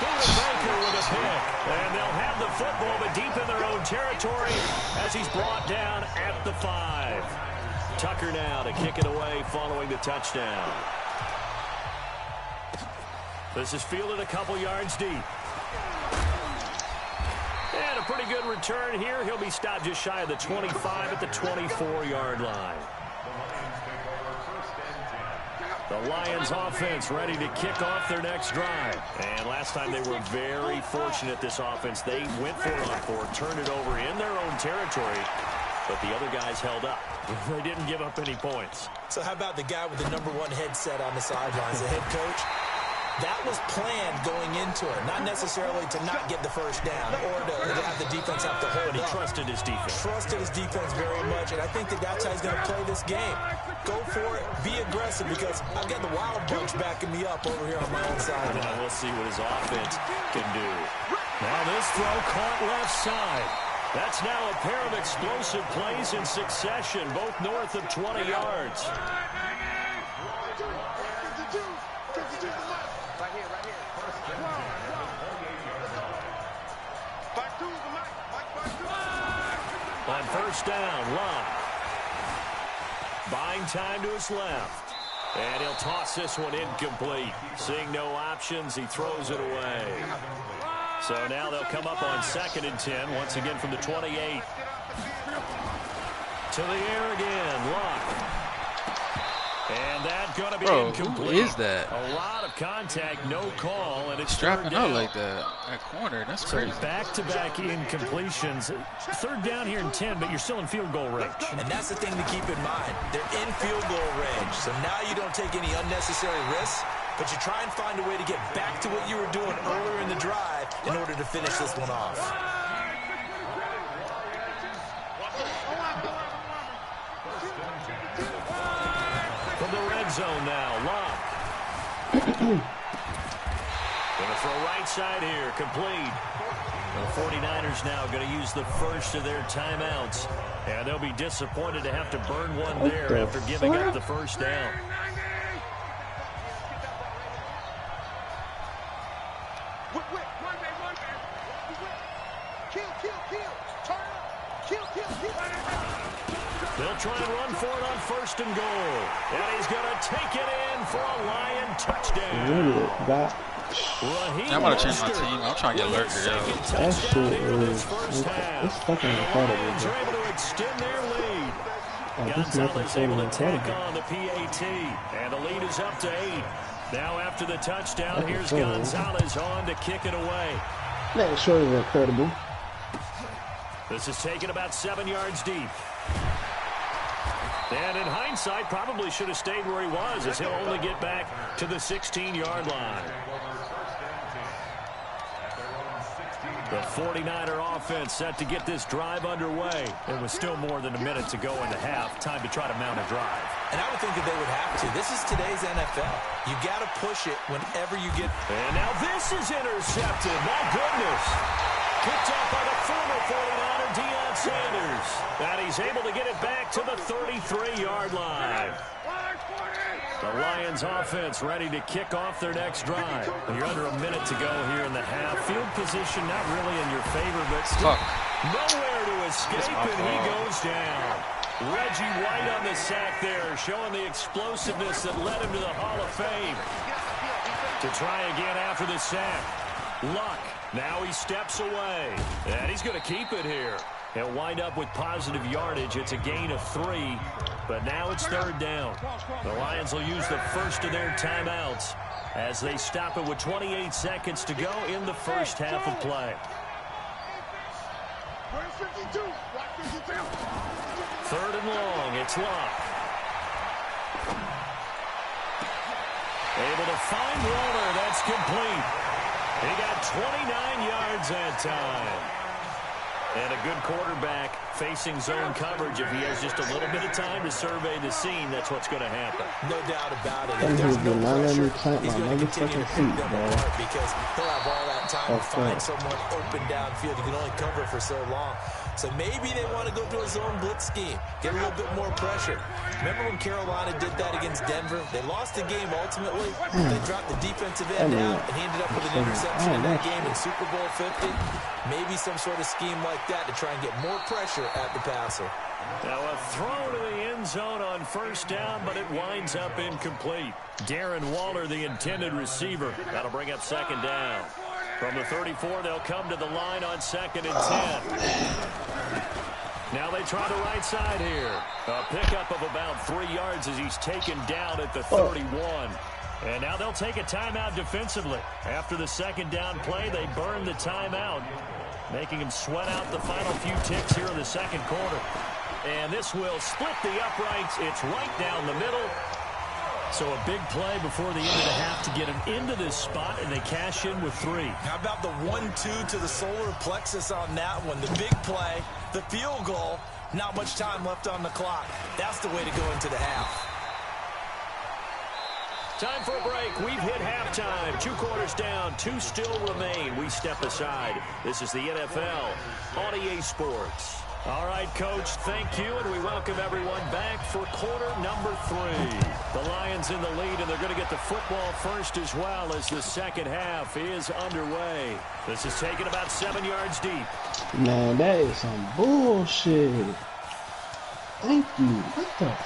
Buda Baker with a pick. And they'll have the football, but deep in their own territory as he's brought down at the 5. Tucker now to kick it away following the touchdown. This is fielded a couple yards deep. And a pretty good return here. He'll be stopped just shy of the 25 at the 24-yard line. The Lions offense ready to kick off their next drive. And last time they were very fortunate, this offense. They went for it on fourth, turned it over in their own territory, but the other guys held up. They didn't give up any points. So how about the guy with the #1 headset on the sidelines, the head coach? That was planned going into it, not necessarily to not get the first down or to have the defense have to hold But he up. trusted his defense. Trusted his defense very much, and I think that's how he's going to play this game. Go for it, be aggressive, because I've got the Wild Bunch backing me up over here on my own side. Now we'll see what his offense can do. Now this throw caught left side. That's now a pair of explosive plays in succession, both north of 20 yards. On first down, Love. Buying time to his left. And he'll toss this one incomplete. Seeing no options, he throws it away. So now they'll come up on 2nd and 10, once again from the 28. To the air again, Luck. And that's going to be incomplete. Who is that? A lot of contact, no call, and it's Strapping out like that at corner. That's crazy. Back-to-back incompletions. 3rd down here and 10, but you're still in field goal range. And that's the thing to keep in mind. They're in field goal range, so now you don't take any unnecessary risks, but you try and find a way to get back to what you were doing earlier in the drive in order to finish this one off. From the red zone now, Love. Going to throw right side here, complete. The 49ers now going to use the first of their timeouts, and they'll be disappointed to have to burn one there after giving up the first down. They'll try and run for it on 1st and goal. And he's going to take it in for a Lion touchdown. I'm about to change my team. I'm trying to get Lurker, yo. That shit is it's fucking incredible, bro. Able to extend their lead. Like, this is able to take incredible. on the PAT. And the lead is up to 8. Now after the touchdown, here's Gonzalez on to kick it away. That short is incredible. This is taken about 7 yards deep. And in hindsight, probably should have stayed where he was, as he'll only get back to the 16-yard line. The 49er offense set to get this drive underway. It was still more than a minute to go in the half. Time to try to mount a drive. And I would think that they would have to. This is today's NFL. You got to push it whenever you get. And now this is intercepted. My goodness. Kicked off by the former 49er, Deion Sanders. And he's able to get it back to the 33-yard line. The Lions offense ready to kick off their next drive. You're under a minute to go here in the half. Field position not really in your favor, but still nowhere to escape, and he goes down. Reggie White on the sack there, showing the explosiveness that led him to the Hall of Fame. To try again after the sack. Luck. Now he steps away. And he's going to keep it here. He'll wind up with positive yardage. It's a gain of 3. But now it's 3rd down. The Lions will use the first of their timeouts as they stop it with 28 seconds to go in the first half of play. 3rd and long. It's Luck. Able to find Waller. That's complete. He got 29 yards that time. And a good quarterback facing zone coverage. If he has just a little bit of time to survey the scene, that's what's going to happen. No doubt about it. That There's dude no did not let me pressure. plant He's my going to continue motherfucking to pick feet, them bro. apart because he'll have all that time to find Okay. someone open downfield. You can only cover for so long. So maybe they want to go to a zone blitz scheme, get a little bit more pressure. Remember when Carolina did that against Denver? They lost the game ultimately. They dropped the defensive end out, and he ended up with an interception in that game in Super Bowl 50. Maybe some sort of scheme like that to try and get more pressure at the passer. Now a throw to the end zone on first down, but it winds up incomplete. Darren Waller, the intended receiver. That'll bring up second down. From the 34, they'll come to the line on 2nd and 10. Now they try the right side here. A pickup of about 3 yards as he's taken down at the 31. And now they'll take a timeout defensively. After the second down play, they burn the timeout, making him sweat out the final few ticks here in the second quarter. And this will split the uprights. It's right down the middle. So a big play before the end of the half to get him into this spot, and they cash in with 3. How about the 1-2 to the solar plexus on that one? The big play, the field goal, not much time left on the clock. That's the way to go into the half. Time for a break. We've hit halftime. 2 quarters down. 2 still remain. We step aside. This is the NFL on EA Sports. All right, Coach, thank you, and we welcome everyone back for quarter number 3. The Lions in the lead, and they're going to get the football first as well as the second half is underway. This is taken about 7 yards deep. Man, that is some bullshit. Thank you. What the fuck?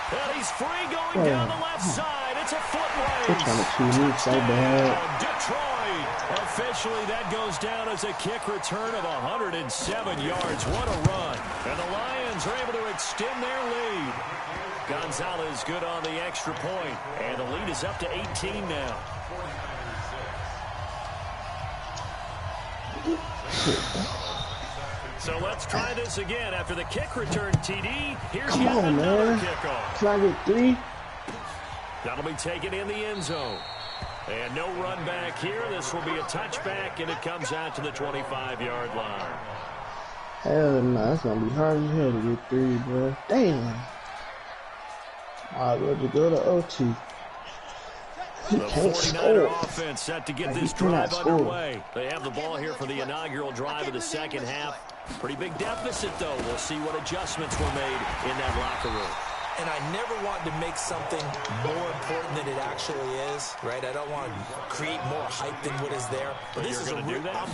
And he's free going down the left side. It's a foot race. They're trying to cheat me so bad. Detroit. Officially, that goes down as a kick return of 107 yards. What a run. And the Lions are able to extend their lead. Gonzalez good on the extra point. And the lead is up to 18 now. So let's try this again. After the kick return, TD, here's yet another kickoff. Can I get 3? That'll be taken in the end zone. And no run back here. This will be a touchback, and it comes out to the 25-yard line. Hell no, it's going to be hard as hell to get 3, bro. Damn. I'd rather go to OT. The 49er offense set to get this drive underway. They have the ball here for the inaugural drive of the second half. Pretty big deficit, though. We'll see what adjustments were made in that locker room. And I never want to make something more important than it actually is, right? I don't want to create more hype than what is there. But this is I'm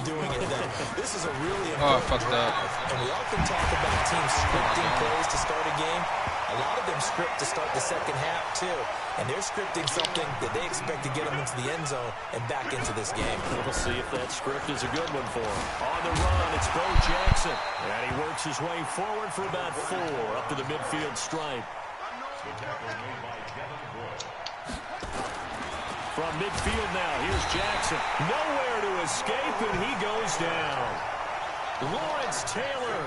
doing it then. This is a really important drive. And we often talk about teams scripting plays to start a game. A lot of them script to start the second half, too. And they're scripting something that they expect to get them into the end zone and back into this game. We'll see if that script is a good one for him. On the run, it's Bo Jackson. And he works his way forward for about 4 up to the midfield stripe. From midfield now, here's Jackson. Nowhere to escape, and he goes down. Lawrence Taylor.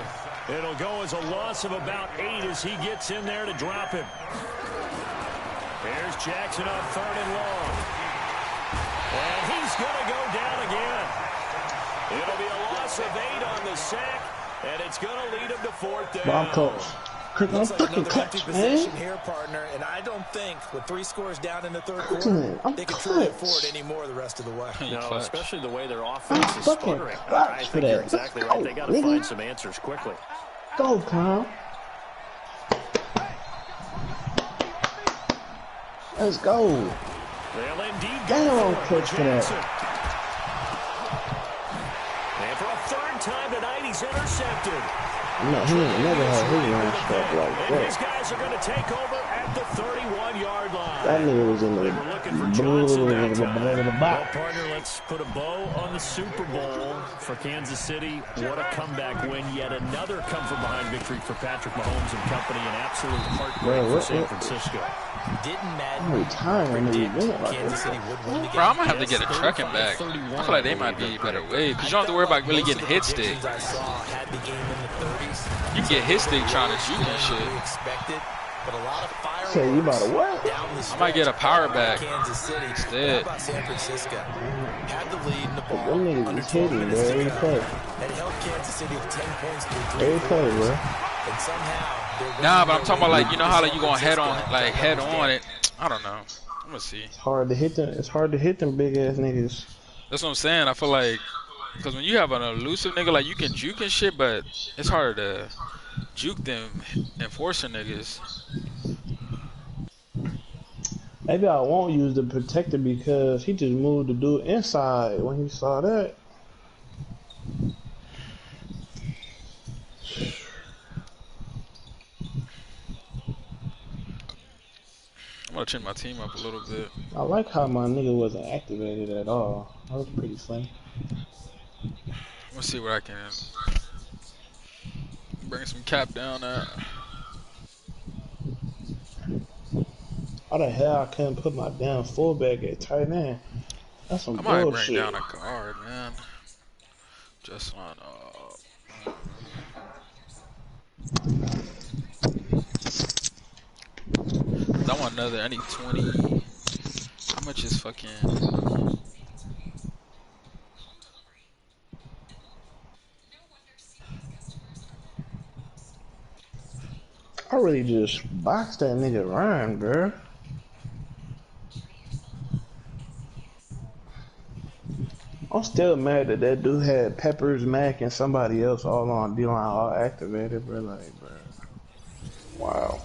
It'll go as a loss of about 8 as he gets in there to drop him. Here's Jackson on 3rd and long. And he's going to go down again. It'll be a loss of 8 on the sack, and it's going to lead him to 4th down. Looks like another empty possession here, partner, and I don't think with 3 scores down in the 3rd quarter, they can truly afford any more the rest of the way. No, especially the way their offense is sputtering. I think you're exactly right. They got to find some answers quickly. Go, Kyle. Let's go. They'll indeed go for Jackson. And for a 3rd time tonight, he's intercepted. No, he ain't never had his run stuff like that. And these guys are going to take over at the 31-yard line. That nigga was in the Well, partner, let's put a bow on the Super Bowl for Kansas City. What a comeback win. Yet another come-from-behind victory for Patrick Mahomes and company. An absolute heartbreak for San Francisco. Didn't matter. Kansas City would win the game. Bro, I'm going to have to get a trucking back. I feel like they might be a better way. Because you don't have to worry about really getting hit stick. You get hit stick trying to shoot and shit. But a lot of fireworks. So you about to what? I might get a power back How instead. about San Francisco? Had the lead in the ball. Them niggas Under is 12 hitting, minutes bro. to Every go. play. That held Kansas City to 10 points through 3 Every play, bro. And somehow Nah, but I'm talking about like, you know how like you gonna head on it. I don't know. I'm gonna see. It's hard to hit them. It's hard to hit them big ass niggas. That's what I'm saying. I feel like because when you have an elusive nigga, like you can juke and shit, but it's hard to juke them enforcer niggas. Maybe I won't use the protector because he just moved the dude inside when he saw that. gonna change my team up a little bit. I like how my nigga wasn't activated at all. That was pretty funny. Let's see where I can bring some cap down at. How the hell I couldn't put my damn fullback at tight end? That's some I might bring bullshit. down a guard, man. Just on. I want another. I need 20. How much is fucking? I really just boxed that nigga Ryan, bro. I'm still mad that that dude had Peppers, Mac, and somebody else all on D-line all activated, bro. Like, bro. Wow.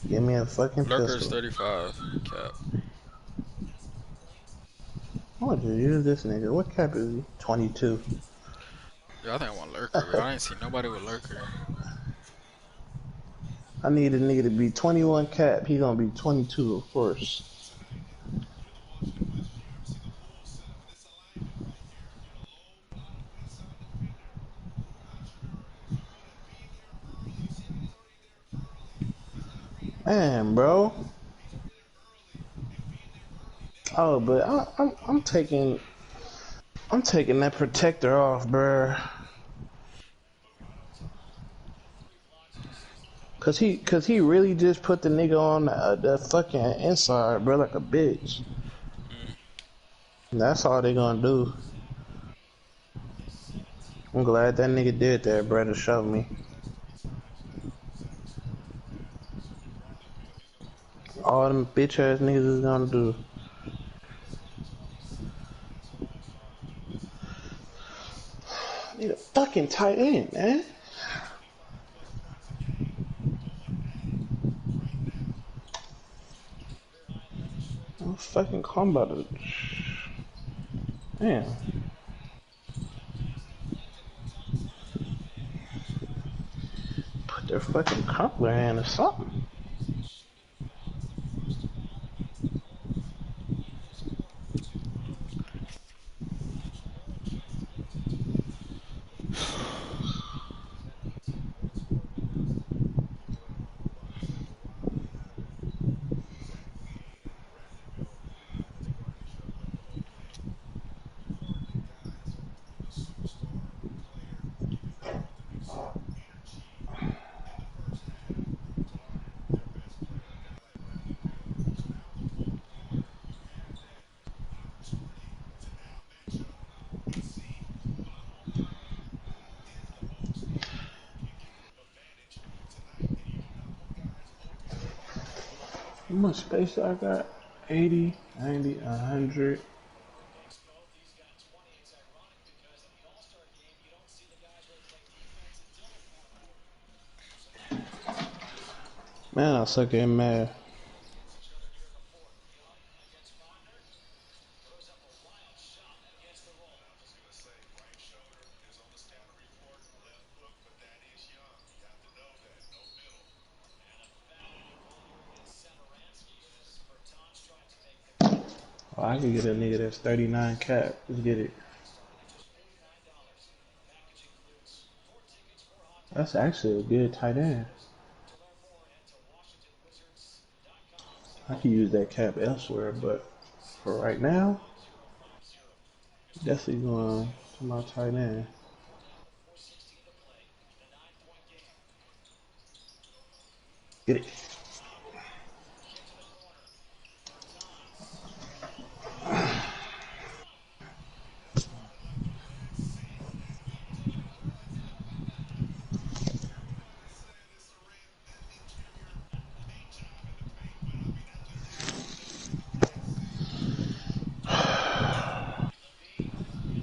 Give me a fucking Lurker's pistol. 35 cap. I want to use this nigga. What cap is he? 22. Yeah, I think I want Lurker, bro. I ain't seen nobody with Lurker. I need a nigga to be 21 cap. He gonna be 22, of course. Man, bro. Oh, but I'm taking that protector off, bro. Cause he really just put the nigga on the fucking inside, bro, like a bitch. And that's all they gonna do. I'm glad that nigga did that, bro, to show me. All them bitch ass niggas is gonna do. Need a fucking tight end, man. I'm fucking calm about it. Damn. Put their fucking crumpler in or something. How much space I got? 80, 90, 100. Man, I suck at math. Oh, I can get a nigga that's 39 cap. Let's get it. That's actually a good tight end. I could use that cap elsewhere, but for right now, definitely going to my tight end. Get it.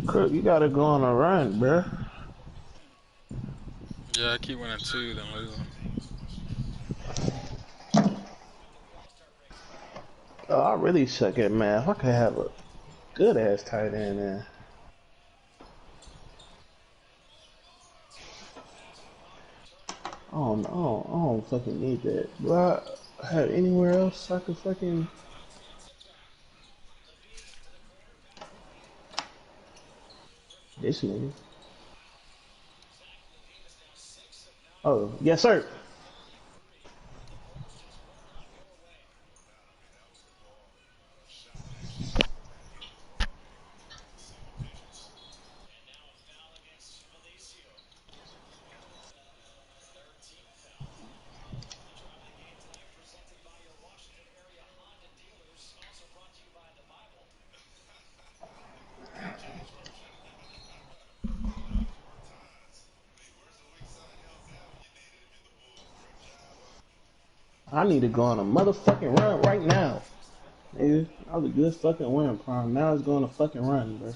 Crook, you gotta go on a run, bruh. Yeah, I keep winning 2, then losing. Oh, I really suck at math. I could have a good ass tight end there. I I don't fucking need that. Do I have anywhere else I could fucking... This nigga. Oh, yes, sir. I need to go on a motherfucking run right now. Nigga, I was a good fucking win prime. Now it's going to fucking run, bro.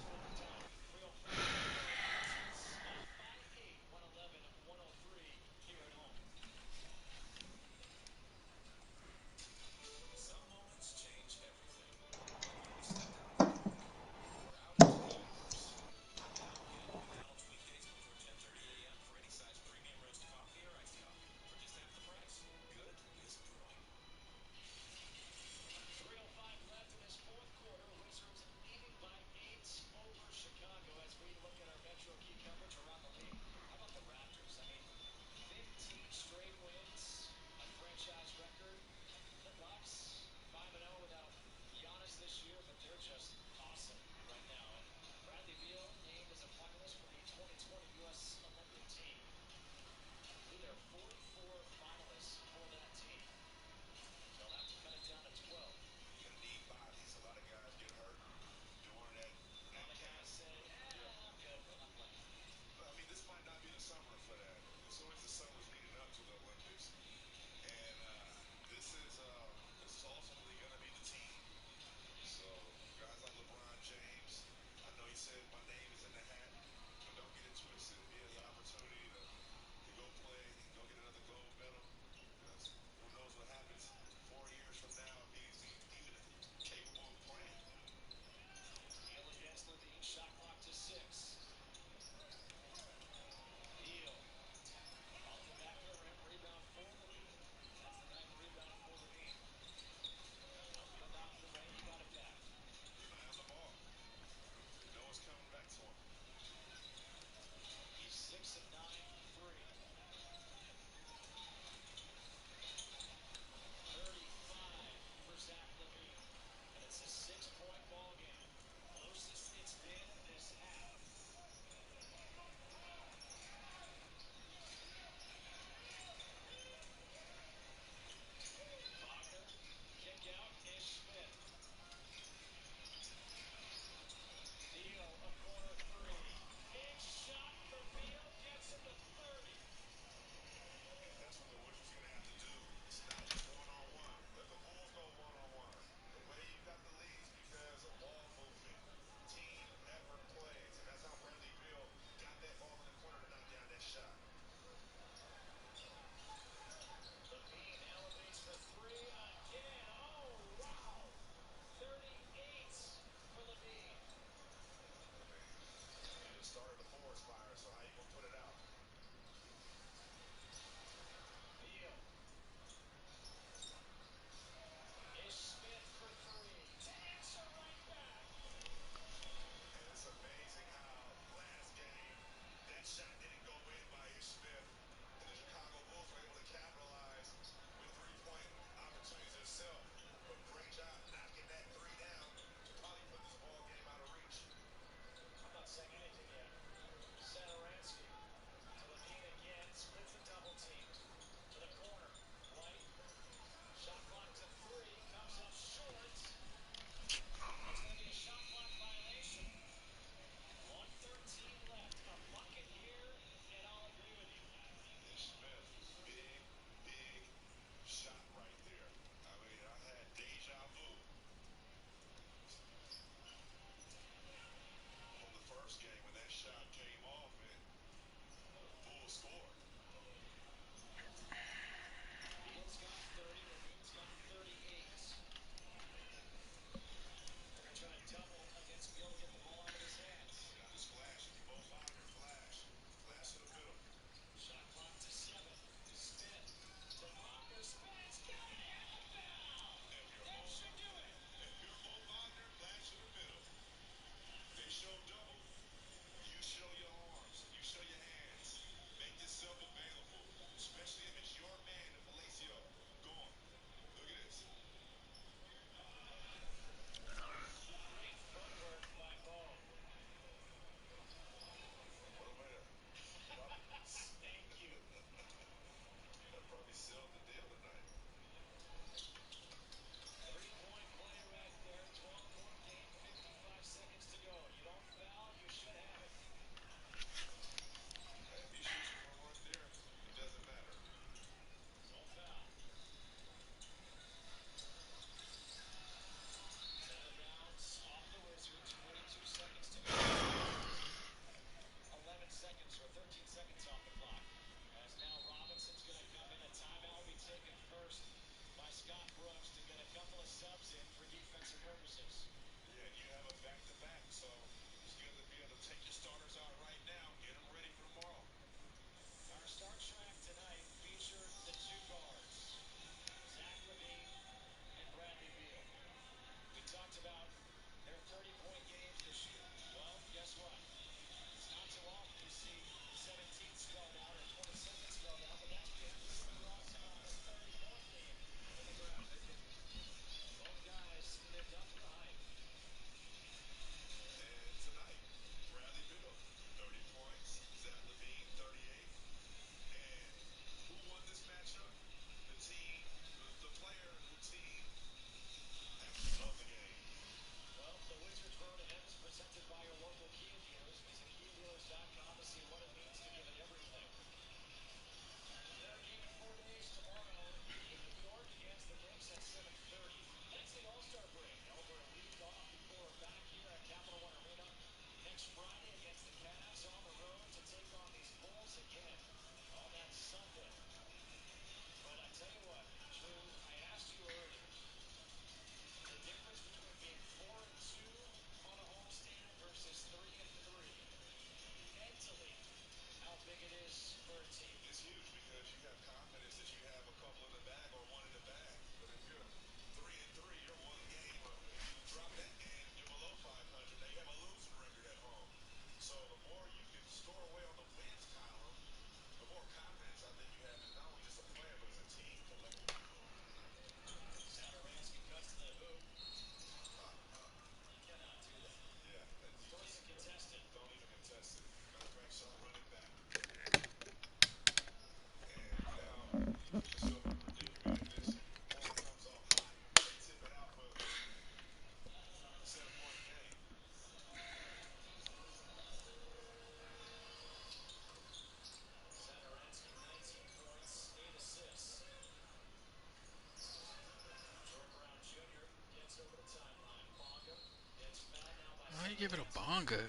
Why you give it a bonga?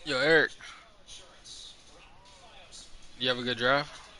Yo, Eric, you have a good draft?